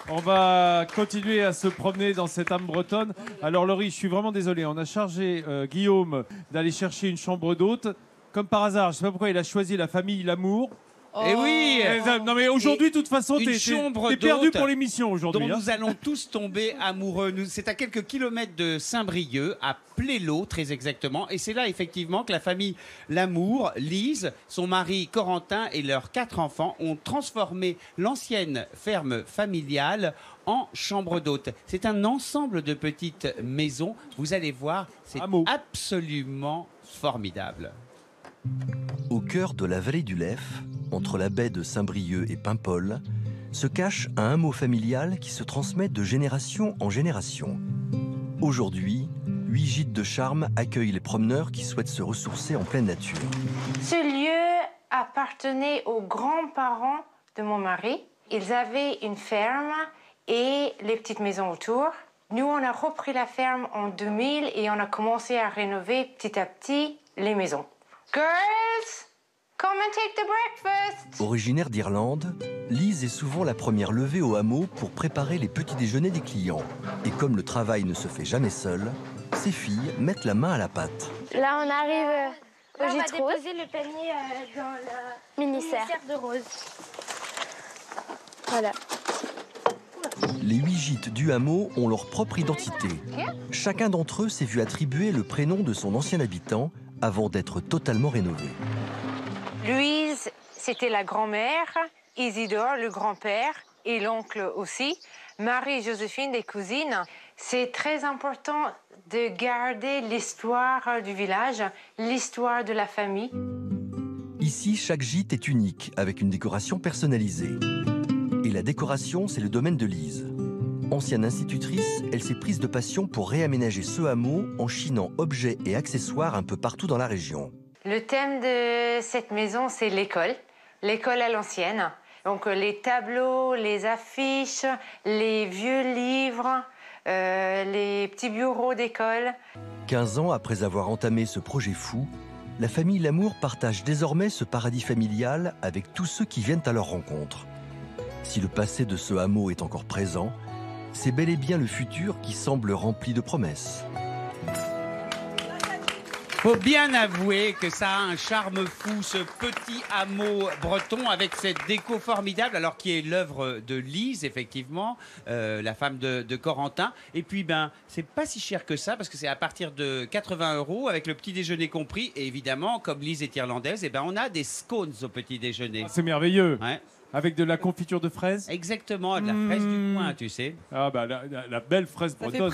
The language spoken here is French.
On va continuer à se promener dans cette âme bretonne. Alors Laurie, je suis vraiment désolé, on a chargé Guillaume d'aller chercher une chambre d'hôte. Comme par hasard, je ne sais pas pourquoi il a choisi la famille Lamour. Et oui. Non mais aujourd'hui, de toute façon, t'es perdu pour l'émission aujourd'hui. Dont nous allons tous tomber amoureux. C'est à quelques kilomètres de Saint-Brieuc, à Plélo très exactement. Et c'est là effectivement que la famille Lamour, Lise, son mari Corentin et leurs 4 enfants ont transformé l'ancienne ferme familiale en chambre d'hôte. C'est un ensemble de petites maisons. Vous allez voir, c'est absolument formidable. Au cœur de la vallée du Leffe, entre la baie de Saint-Brieuc et Paimpol, se cache un hameau familial qui se transmet de génération en génération. Aujourd'hui, 8 gîtes de charme accueillent les promeneurs qui souhaitent se ressourcer en pleine nature. Ce lieu appartenait aux grands-parents de mon mari. Ils avaient une ferme et les petites maisons autour. Nous, on a repris la ferme en 2000 et on a commencé à rénover petit à petit les maisons. Girls, come and take the breakfast. Originaire d'Irlande, Lise est souvent la première levée au hameau pour préparer les petits déjeuners des clients. Et comme le travail ne se fait jamais seul, ses filles mettent la main à la pâte. Là, on arrive au gîte rose. On va déposer le panier dans le ministère de rose. Voilà. Les 8 gîtes du hameau ont leur propre identité. Chacun d'entre eux s'est vu attribuer le prénom de son ancien habitant avant d'être totalement rénové. Louise, c'était la grand-mère. Isidore, le grand-père, et l'oncle aussi. Marie-Joséphine, les cousines. C'est très important de garder l'histoire du village, l'histoire de la famille. Ici, chaque gîte est unique, avec une décoration personnalisée. Et la décoration, c'est le domaine de Lise. Ancienne institutrice, elle s'est prise de passion pour réaménager ce hameau en chinant objets et accessoires un peu partout dans la région. Le thème de cette maison, c'est l'école. L'école à l'ancienne. Donc les tableaux, les affiches, les vieux livres, les petits bureaux d'école. 15 ans après avoir entamé ce projet fou, la famille Lamour partage désormais ce paradis familial avec tous ceux qui viennent à leur rencontre. Si le passé de ce hameau est encore présent, c'est bel et bien le futur qui semble rempli de promesses. Faut bien avouer que ça a un charme fou, ce petit hameau breton avec cette déco formidable, alors qui est l'œuvre de Lise, effectivement, la femme de Corentin. Et puis, ben, c'est pas si cher que ça, parce que c'est à partir de 80 € avec le petit déjeuner compris. Et évidemment, comme Lise est irlandaise, eh ben, on a des scones au petit déjeuner. C'est merveilleux. Ouais. Avec de la confiture de fraises. Exactement, de la fraise du coin, tu sais. Ah bah la belle fraise bretonne.